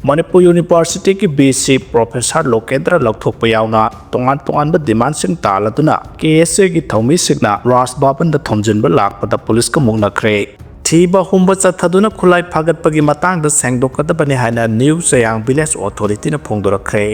Manipur University ki BC Professor Lokendra Lokthokpa yauna tongan demand taladuna KSA ki thomi signa Ras Baban da thomjinba lakpada police ka muknakhre thiba humba chathaduna khulai phagatpagi matang da sengdokadabani haina New Sayang Village Authority na phongdorakre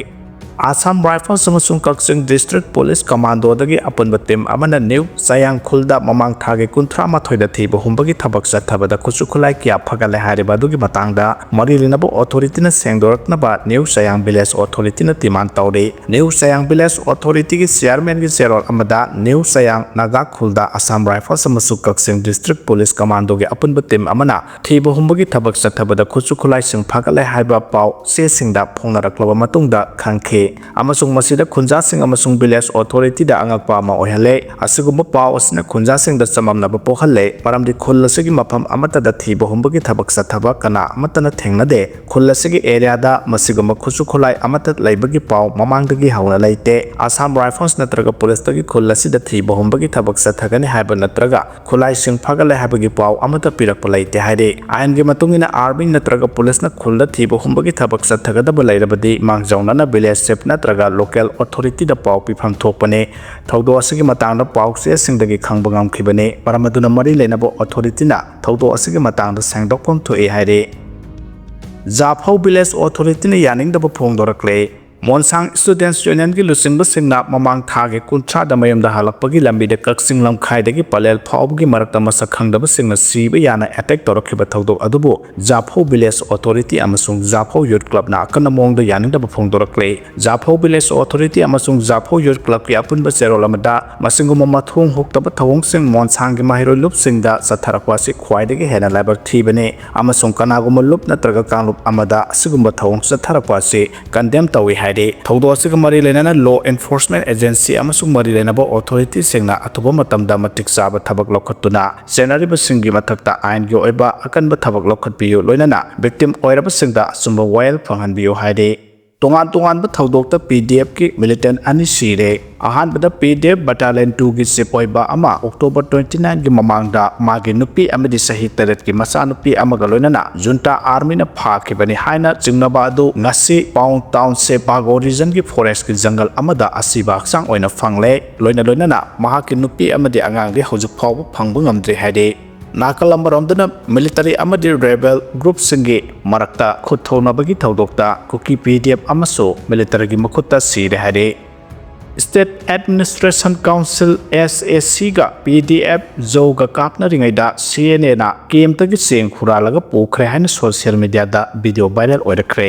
Assam Rifles amasung Kaksing District Police Commando dagi apunba team amana New Sayang Khulda mamang thage kunthra mathoida thiba humbagi thabak chathabada khusu khulai kya phagale hariba dugi matangda marilinabo authority na sengdoraknaba New Sayang Village Authority na demand tawre New Sayang Village Authority ki chairman ki serol amada New Sayang Naga Khulda Assam Rifles amasung Kaksing District Police Commando gi apunba team amana thiba humbagi thabak chathabada khusu khulai sing phagale haiba pau se singda phongnaraklaba matungda khangkhe amasung masida khunja sing amasung village authority da angakpa ma ohale asugumba paw asna khunja sing da chamamna ba pokhale paramdi khullasigi mafam amata da thiba humbagi thabak sathaba kana amatana thengna de khullasigi area da masigumba khusu khulai amata laibagi paw mamangdagi hauna laite Assam Rifles natraga police tagi khullasi da thiba humbagi thabak sathagani haiba natraga khulai sing phagale haibagi paw amata pirakpa laite haide ain gi matungina army natraga police na khulda thiba humbagi thabak sathaga da lairabadi mangjauna na village natraga local authority da pau pifam thokpane thaudo asigi matang da pau se singdagi khangba ngamkhibane paramaduna mari lenabo authority na thaudo asigi matang da sangdokpam thoi haire Zaphau village authority na yaning da phongdorakle Monsang Students Union ki lusingba singna mamang thage kuncha da mayam da halakpagi lambi de kaksing lamkhai dagi palel phawgi marakta masak khangdaba singna siba yana attack torakhiba thawdok adubu Zaphau village authority amasung Zaphau youth club na akana mong da yaning da phongdorakle Zaphau village authority amasung Zaphau youth club ki apunba serol amada masinguma mathung hoktaba thawong sing monsang gi mahiro lup singda satharakwa si khwai dagi hena labak thibane amasung kanaguma lup natraga kanglup amada asigumba thawong satharakwa si condemn tawi Thaudo asiga mari lenana law enforcement agency amasung mari lenaba authority singna atuba matamda matik chaba thabak lokhatuna senariba singi mathakta ain gi oiba akanba thabak lokhatpiyu loinana victim oiraba singda sumba wail phanghanbiyu haide tongan ba thaudokta PDF ki militant ani sire ahan bada PDF battalion 2 gi sipoiba ama October 29 gi mamangda magi nupi amadi sahi taret ki masa nupi amaga loinana junta army na phakibani haina jingnaba adu ngasi Pound Town se Pago region ki forest ki jungle amada asiba sang oina phangle loinana mahaki nupi amadi angang ri hojuk phaw phangbu ngamdre haide Nakalambaromdana military amadi rebel group singi marakta khutthonabagi thaudokta kuki PDF amaso military gi makhutta sire hare State Administration Council SAC ga PDF zoga kapna ringaida CNA na KM seng khuralaga pokhre haina social media da video viral oirakre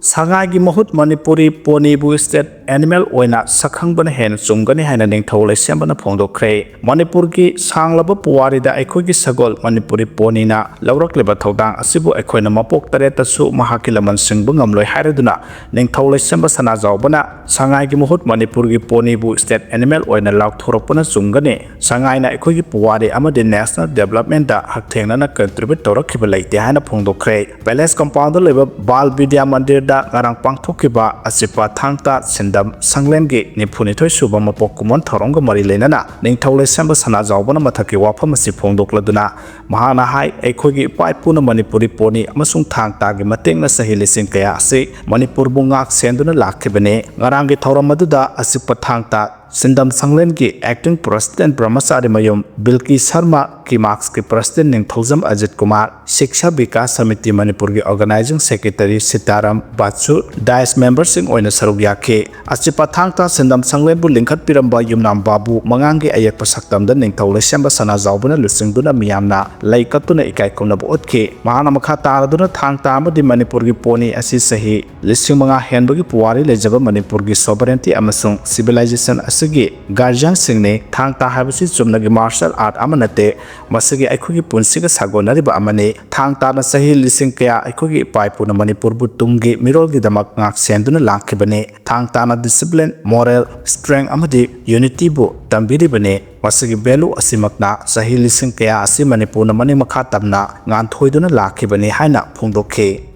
Sangai gi mahut Manipuri ponibu state animal oina sakhangbana hen chumgani haina ningthau leisembana phongdokre Manipur gi sanglaba puwari da aikoi gi sagol Manipuri ponina lawrakleba thodang asibu aikoina mapok tareta su mahakilaman singbu ngamloi hairaduna ningthau leisemba sana jawbana sangai gi mahut Manipur gi ponibu state animal oina laukthorokpana chumgani sangai na aikoi gi puwari amadi national development da hakthengna na contribute torakhiba leite haina phongdokre palace compound leba bal vidya mandir da ngarang pangthokiba asipa thangta sindam sanglemgi nipuni suba mapok kumon thorongga mari lenana ningthole samba sana jawbana mathaki wafam asi phongdokladuna mahana hai aikhogi paipuna Manipuri poni amasung thangta gi matengna sahilising kaya ase Manipur bungak senduna lakhibane ngarangi thoramadda asipa thangta Sindam Sanglen ki acting president Brahmasari Mayum Bilki Sharma ki marks ki president Ningthaujam Ajit Kumar Shiksha Vikas Samiti Manipur ki organizing secretary Sitaram Batsu Dice members sing oina saruk yakhe asipa thangta Sindam Sanglen bu lingkhat piramba Yumnam Babu mangangi ayak pasaktam da Ningthaule semba sana jawbuna lusingduna miyamna laikatuna ikai komna bu otke mahana makha taraduna thangta amadi Manipur ki poni asi sahi lising manga henbagi puwari lejaba Manipur ki sovereignty amasung civilization Guardian singne thangta habisi chumnagi martial art amanate masigi aikhogi punsiga sagonariba amane thangta na sahi lising kaya aikhogi paipuna Manipur bu tumgi mirolgi damak ngak senduna lakhibane thangta na discipline moral strength amadi unity bu tambiribane masigi value asimakna sahi lising kaya asi Manipur na mani makha tamna ngan thoiduna lakhibane haina phongdokhe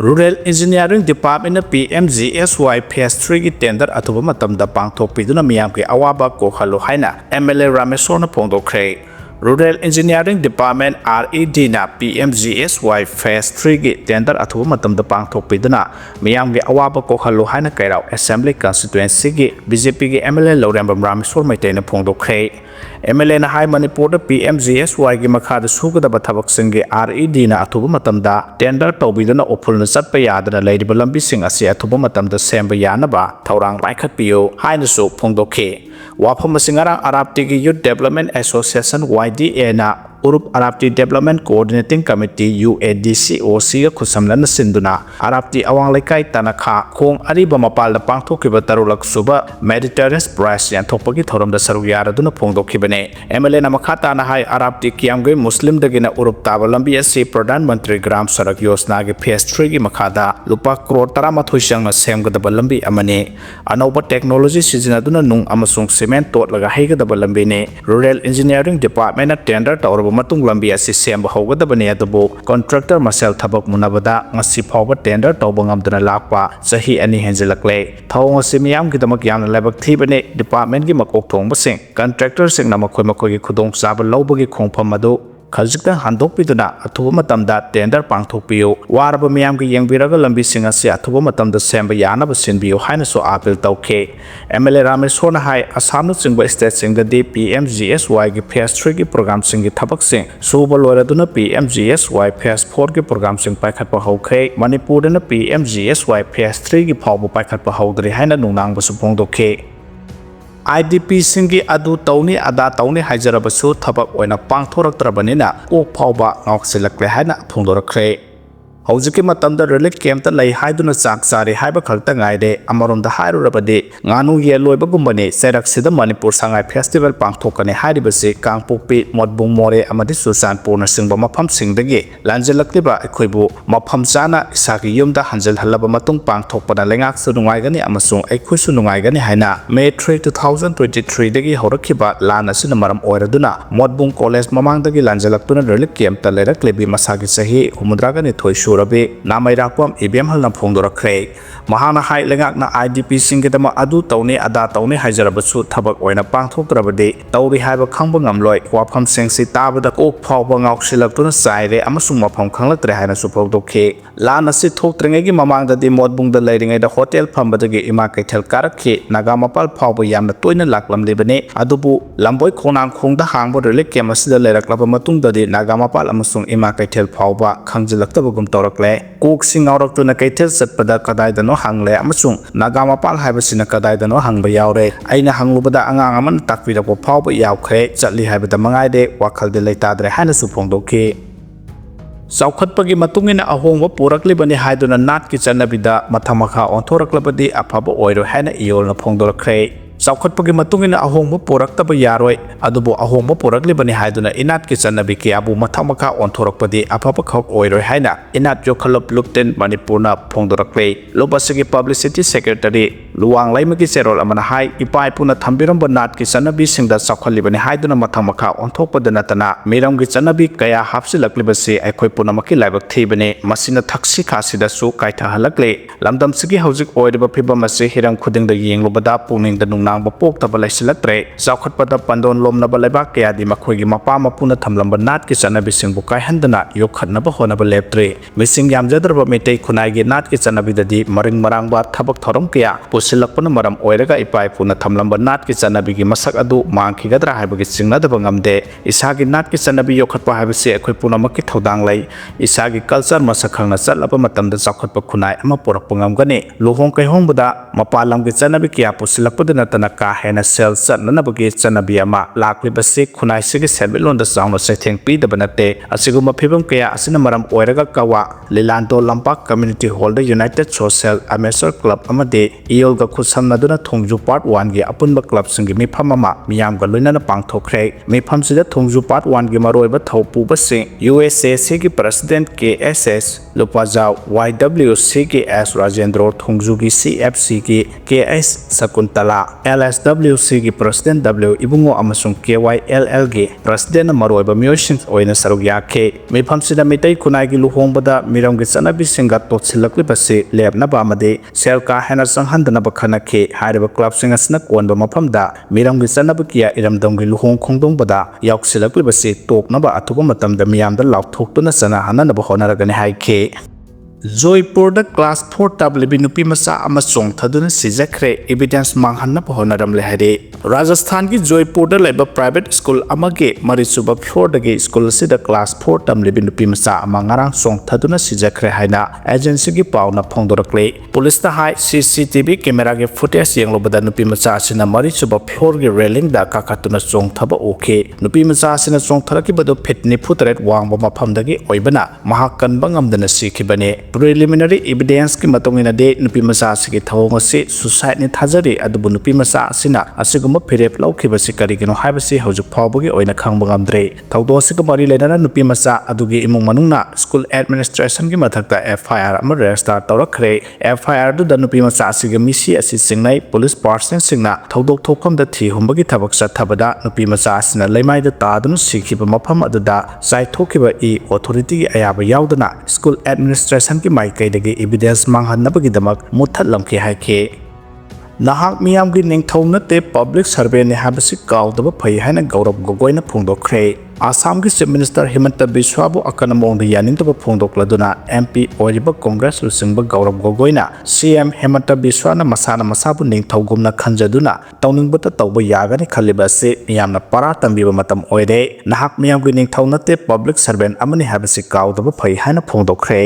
Rural Engineering Department na PMGSY Phase 3 ki tender atuba matamda pangthokpiduna miyam ki awaba kokhalu haina MLA Ramesor na phongdokre Rural Engineering Department RED na PMGSY Phase 3 gi tender athuba matamda pangthokpiduna miyamgi awaba kokhallu haina kairau Assembly Constituency gi BJP gi MLA Lorembam Rameswar Maitena phongdokhe MLA na hai Manipur da PMGSY gi makhada sugadaba thabaksing gi RED na athuba matamda tender tawbiduna ophulna chatpa yadana leiriba lambising asi athuba matamda semba yanaba thaurang paikhatpiyo haina su phongdokhe wafam singarang Arabti gi Youth Development Association YDA na Urup Arabti Development Coordinating Committee UADCOC ga khusamlana sinduna Arabti awang laikai tanakha khong ariba mapal da pangthokiba tarulak suba Mediterranean Prize yan thokpagi thoram da saru yaraduna phongdokhibane MLA na makhata na hai Arabti kiamgai Muslim dagina Urup taba lambi asi Pradhan Mantri Gram Sadak Yojana gi Phase 3 gi makhada lupa crore 13 changna semgadaba lambi amane anoba technology sizinaduna nung amasung cement totlaga heigadaba lambi ne Rural Engineering Department na tender tawraba matung lambi asi semba hogadabane adabu contractor masel thabak munabada ngasi phawba tender tawba ngamdana lakpa sahi ani henjelakle thawng asi miyam gidamak yamna lebak thibane department gi makok thongba sing contractor sing na makhoi makhoi gi khudong chaba lawbagi khongpham adu khajikta handokpiduna athuba matamda tender pangthokpiyo waraba miyam gi yengbiraga lambi sing asi athuba matamda semba yanaba sinbiyo haina so appeal tawkhe MLA Rameswar na hai Assam na chingba state sing da PMGSY gi Phase 3 gi program sing gi thabak sing suba loraduna PMGSY Phase 4 gi program sing paikhatpa hokhe Manipur na PMGSY Phase 3 gi phawbu paikhatpa howdri haina nungnang basu phongdokhe IDP singi adu tawni ada tawni haijarabasu thabak oina pangthoraktrabanina ok phawba ngawksilakle haina phongdorakre Houjiki matamda relief camp ta lai haiduna chak sari haiba khalta ngaide amaronda hairurabadi nganu ye loibagumbani serak sida Manipur sangai festival pangthokane hairibase kangpokpi modbung more amadi susanpur na singba mafam singdagi lanjelakliba ekhoibu mafam chana isagi yumda hanjal halaba matung pangthokpada lengak sunungaigani amasung ekhoisu nungaigani haina May 3 2023 dagi horakhiba lana sina maram oiraduna modbung college mamangdagi lanjelaktuna relief camp ta leraklebi masagi sahi humudradani thoisu Rabi namai rakwam IBM halna phongdorakre mahana hai lengak na IDP singedama adu tawni ada tawni haijarabasu thabak oina pangthoktrabadi tawri haiba khangba ngamloi wafam sengsi tabada ok phawba ngawksilaktuna saire amasung mafam khanglaktre haina su phongdokhe lana si thoktrengegi mamangda di modbungda leiringai da hotel phambadagi ima kaithal karakhe naga mapal phawba yamna toina laklamlibane adubu lamboi khonang khongda hangba relief camp asida leiraklaba matungda di naga mapal amasung ima kaithal phawba khangjilaktaba Torakle, Cook sing out of Tuna Katel set pada kadai dano hangle amasung Nagama pal habasina kadai dano hang bayaure aina hanglubada angangaman takpida ko pau ba yaukre chatli habada mangaide wakal de leitadre hana supongdoke Saukhatpagi matungina ahongwa puraklibani haiduna nat ki chanabida mathamakha onthoraklabadi afaba oiro hana iol na phongdorakre Saukhatpagi matungina ahongba poraktaba yaroi adubu ahongba poraklibani haiduna inat ki chanabi ki abu mathamaka onthorakpadi afaba khok oiroi haina inat jokhalop lupten Manipurna phongdorakle lobasigi publicity secretary luwang laimagi serol amana hai ipai puna thambiramba nat ki chanabi singda saukhalibani haiduna mathamaka onthokpada natana miramgi chanabi kaya hapsilaklibase aikhoi punamaki laibak thibane masina thaksi khasida su kaitha halakle lamdam sigi houjik oiriba phibam ase hirang khudingda yenglobada puningda nungna Bapok tabala silatre Saukhatpada pandon lomnaba lebak kayadi makhoigi mapa mapuna thamlamba nat ki chanabi singbu kaihandana yokhatnaba honaba leptre mising yamjadraba metei khunaigi nat ki chanabi dadi maring marangba thabak thorom kya pusilakpana maram oiraga ipai puna thamlamba nat ki chanabi gi masak adu mangkhigadra haibagi singnadaba ngamde isagi nat ki chanabi yokhatpa haibase ekhoi punamaki thodang lai isagi culture masakhangna chatlaba matamda saukhatpa khunai ama porakpa ngamgani lohong kaihongbada mapalam ki chanabi kya pusilakpada Naka hena sel sat nanabagi chanabi ama laklibase khunai sigi serbilonda saungna setheng pidabanate asiguma phibam kaya asina maram oiraga kawa Lilando Lampak Community Hall the United Social Amateur Club amade iolga khusamnaduna Thongju Part 1 gi apunba club singi mifam ama miyamga loinana pangthokre mifam sida Thongju Part 1 gi maroiba thaupuba sing USAC gi President KSS Lupajau YWC gi S Rajendro Thongju gi CFC gi KS Sakuntala LSWC की President W Ibungo amasung KYLL की President Maroiba Myoishin oina saruk yake mifam sida mitai kunai ki luhongbada miram ki chanabi singa totsilakli basi lebnaba amadi selka hena sanghandana bakhanakhe hairiba club singa sna konba mafamda miram ki chanabi kiya iramdam ki luhong khongdongbada yauksilakli basi toknaba athuba matamda miyamda laukthoktuna sana hananaba honaragani haike Joypur da class 4 tablibi nupimcha ama chongthaduna sijakre evidence manghanna honaram lehare Rajasthan ki Joypur da leba private school amage marisuba floor dagi school sida class 4 tablibi nupimcha ama ngarang chongthaduna sijakre haina agency ki pauna phongdorakle police ta hai CCTV camera ge footage yenglobada nupimcha sina marisuba floor ge railing da kakatuna chongthaba oke nupimcha sina chongtharaki bado fitni futret wangba mafam dagi oibana mahakan bangamdana sikhibane Preliminary evidence ki matongina de nupimcha sigi thawong ase suicide ni thajari adubu nupimcha asina asiguma phirep laukibasi karigino haibasi haujuk phawbagi oina khangba ngamdre thawdo asiga mari lenana nupimcha adugi imung manungna school administration ki mathakta FIR ama register tawrakhre FIR du da nupimcha asiga misi asi singnai police person singna thawdok thokpham da thi humbagi thabak chathabada nupimcha asina leimai da tadunu sikhiba mafam aduda sai thokiba e authority ki ayaba yaudana school administration ki maikaidagi evidence manghannabagidamak muthatlamke haike nahak miyam gi ningthau nate public survey ne habasi kaudaba phai haina gaurav gogoina phongdokhre Assam ki Chief Minister Himanta Biswa bu akana mongda yaningtaba phongdokladuna MP oiriba Congress lusingba gaurav gogoina CM Himanta Biswa na masana masabu ningthawgumna khanjaduna tawningbata tawba yagani khaliba se miyamna para tambiba matam oire nahak miyam gi ningthau nate public servant amani habasi kaudaba phai haina phongdokhre